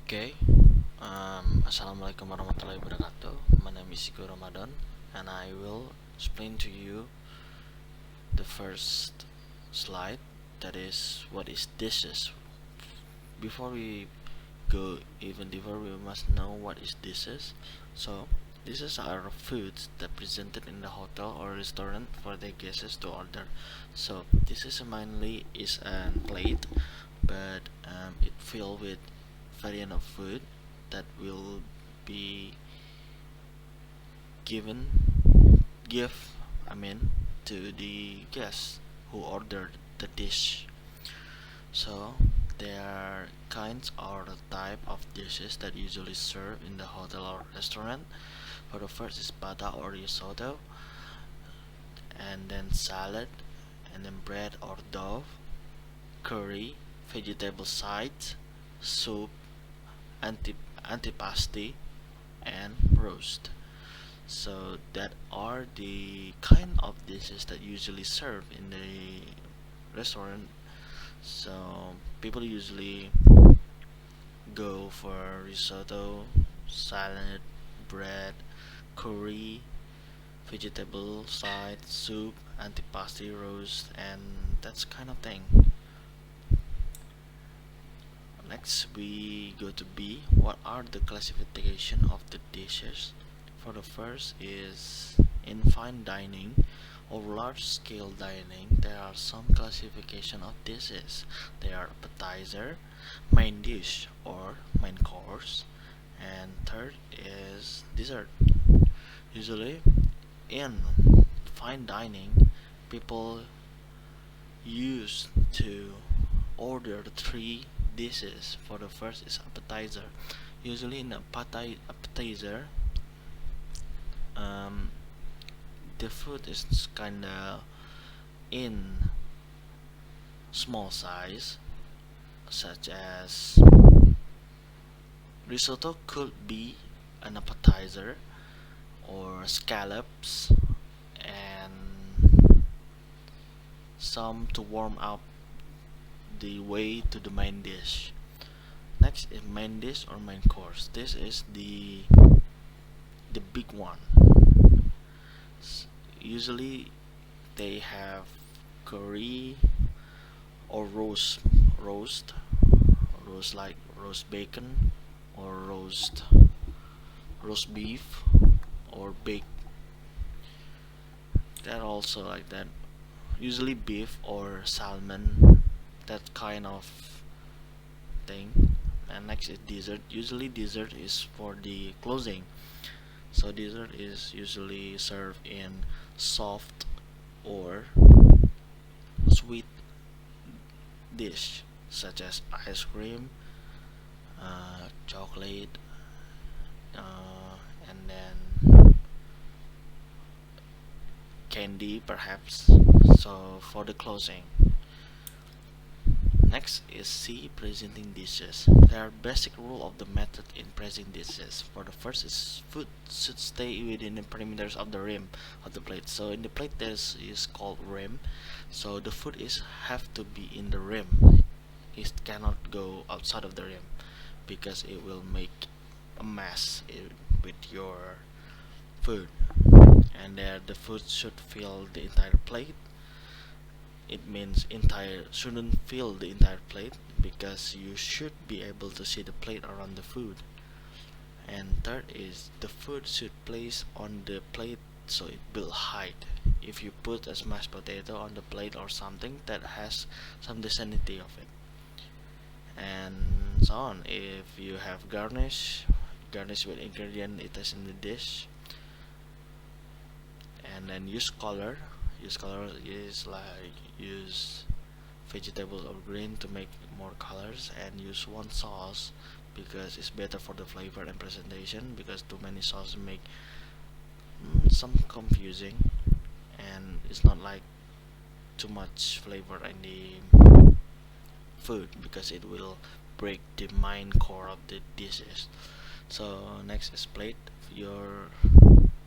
Okay. Assalamualaikum warahmatullahi wabarakatuh. My name is Igo Ramadan, and I will explain to you the first slide. That is, what is dishes? Before we go even deeper, we must know what is dishes. So, dishes are foods that presented in the hotel or restaurant for the guests to order. So, this is mainly is a plate, but it filled with variant of food that will be given give I mean to the guests who ordered the dish. So there are kinds or type of dishes that usually served in the hotel or restaurant. For the first is pata or risotto, and then salad, and then bread or dough, curry, vegetable sides, soup, antipasti, and roast. So that are the kind of dishes that usually serve in the restaurant. So people usually go for risotto, salad, bread, curry, vegetable side, soup, antipasti, roast, and that's kind of thing. Next we go to B. What are the classification of the dishes? For the first is in fine dining or large scale dining, there are some classification of dishes. They are appetizer, main dish or main course, and third is dessert. Usually in fine dining, people used to order three dishes. For the first is appetizer. Usually in appetizer, the food is kinda in small size, such as risotto could be an appetizer, or scallops, and some to warm up the way to the main dish. Next is main dish or main course. This is the big one. Usually they have curry or roast like roast bacon or roast beef or baked. That also like that. Usually beef or salmon, that kind of thing. And next is dessert. Usually dessert is for the closing. So dessert is usually served in soft or sweet dish, such as ice cream, chocolate, and then candy perhaps. So for the closing. Next is C, presenting dishes. There are basic rule of the method in presenting dishes. For the first is food should stay within the perimeters of the rim of the plate. So in the plate there is called rim. So the food is have to be in the rim. It cannot go outside of the rim because it will make a mess with your food. And there the food should fill the entire plate. It means entire shouldn't fill the entire plate because you should be able to see the plate around the food. And third is the food should place on the plate so it will hide. If you put a mashed potato on the plate or something, that has some vicinity of it, and so on. If you have garnish with ingredient it is in the dish. And then use color is like use vegetables or green to make more colors, and use one sauce because it's better for the flavor and presentation, because too many sauce make some confusing, and it's not like too much flavor in the food because it will break the main core of the dishes. So next is plate your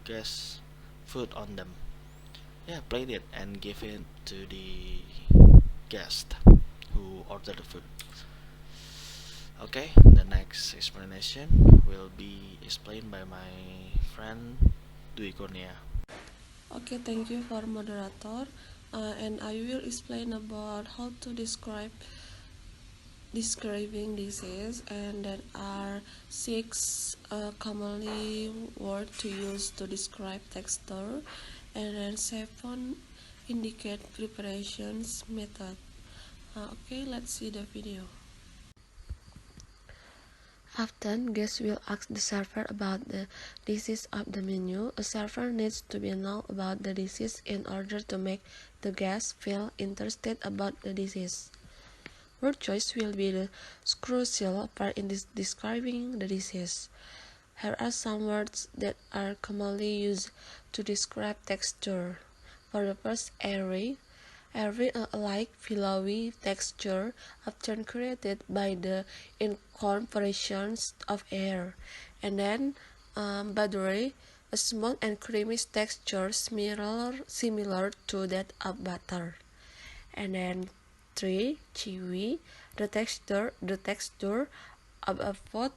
guest food on them. Yeah, plate it and give it to the guest who ordered the food. Okay, the next explanation will be explained by my friend Dwi Kurnia. Okay, thank you for moderator. And I will explain about how to describing disease, and there are six commonly words to use to describe texture, and then seven indicate preparations method. Okay, let's see the video. Often, guests will ask the server about the disease of the menu. A server needs to be know about the disease in order to make the guest feel interested about the disease. Word choice will be the crucial part in describing the disease. Here are some words that are commonly used to describe texture. For the first, airy, like pillowy texture, often created by the incorporations of air. And then, buttery, a smooth and creamy texture similar to that of butter. And then 3, chewy, the texture of a food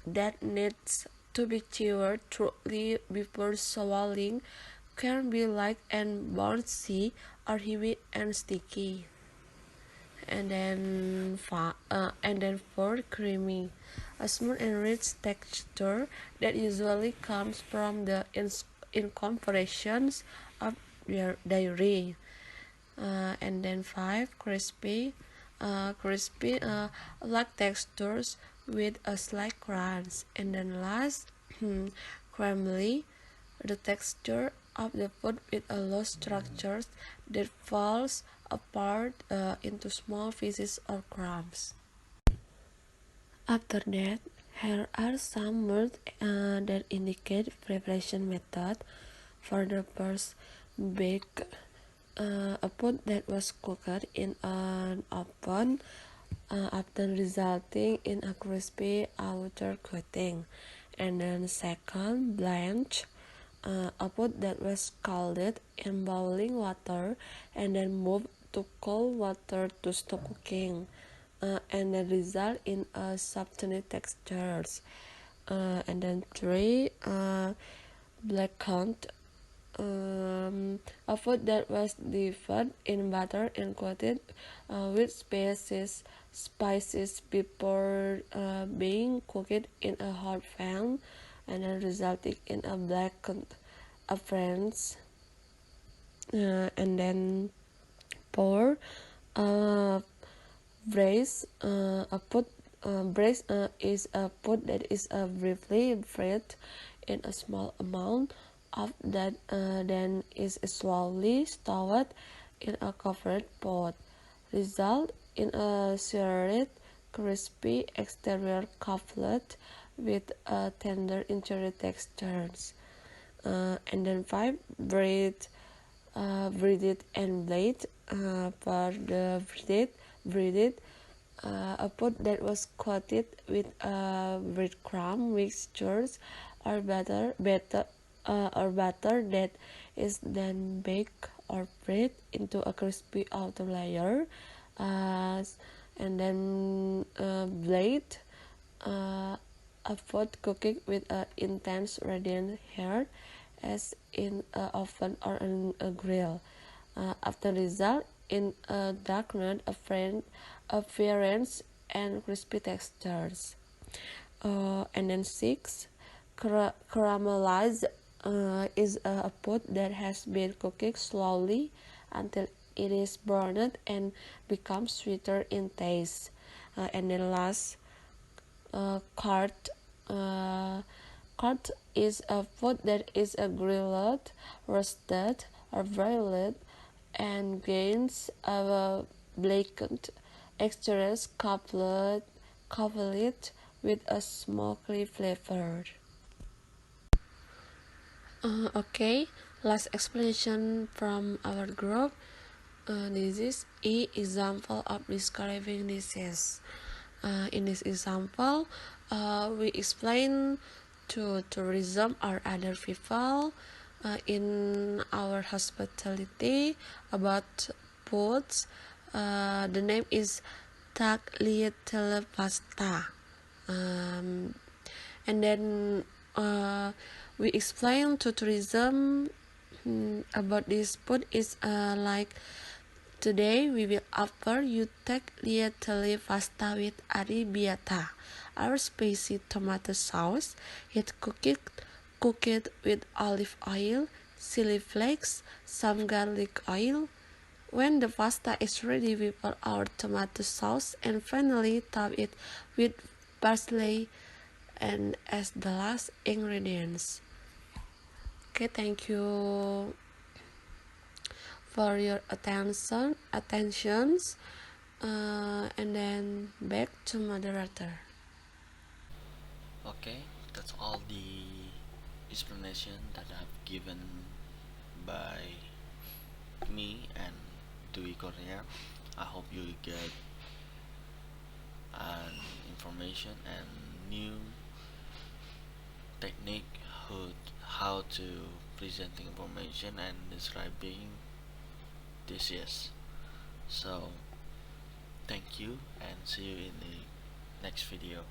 that needs to be chewed thoroughly before swallowing, can be light and bouncy or heavy and sticky. And then 4, creamy, a smooth and rich texture that usually comes from the incorporations of dairy. And then 5, crispy, like textures with a slight crunch. And then last, crumbly, the texture of the food with a loose structure that falls apart into small pieces or crumbs. After that, here are some words that indicate preparation method. For the first, bake, a food that was cooked in an oven, often resulting in a crispy outer coating. And then second, blanch, a food that was scalded in boiling water and then moved to cold water to stop cooking, and then result in a softened textures. And then 3, blackened, a food that was dipped in butter and coated with spices before being cooked in a hot pan, and then resulting in a blackened appearance. And then 4, braise, is a food that is briefly fried in a small amount of that then is slowly stowed in a covered pot, result in a seared, crispy exterior couplet with a tender interior textures. And then 5, breaded and blade, for the breaded, a food that was coated with breadcrumb mixtures or butter that is then baked or fried into a crispy outer layer. And then blade, a food cooking with an intense radiant heat, as in an oven or in a grill, after result in a darkened appearance and crispy textures. And then 6, caramelized, is a food that has been cooked slowly until it is browned and becomes sweeter in taste. And then last, cart. Cart is a food that is grilled, roasted, or broiled, and gains a blackened exterior couplet with a smoky flavor. Okay, last explanation from our group. This is example of describing disease. In this example, we explain to tourism or other people in our hospitality about foods. The name is tak lietele pasta. And then we explain to tourism about this food is like today we will offer you tak lietele pasta with arrabbiata, our spicy tomato sauce. It cooked with olive oil, chili flakes, some garlic oil. When the pasta is ready, we pour our tomato sauce and finally top it with parsley and as the last ingredients. Okay, thank you for your attentions, and then back to moderator. Okay, that's all the explanation that I've given by me and Dewey Korea. I hope you get an information and new technique how to presenting information and describing dishes. So thank you and see you in the next video.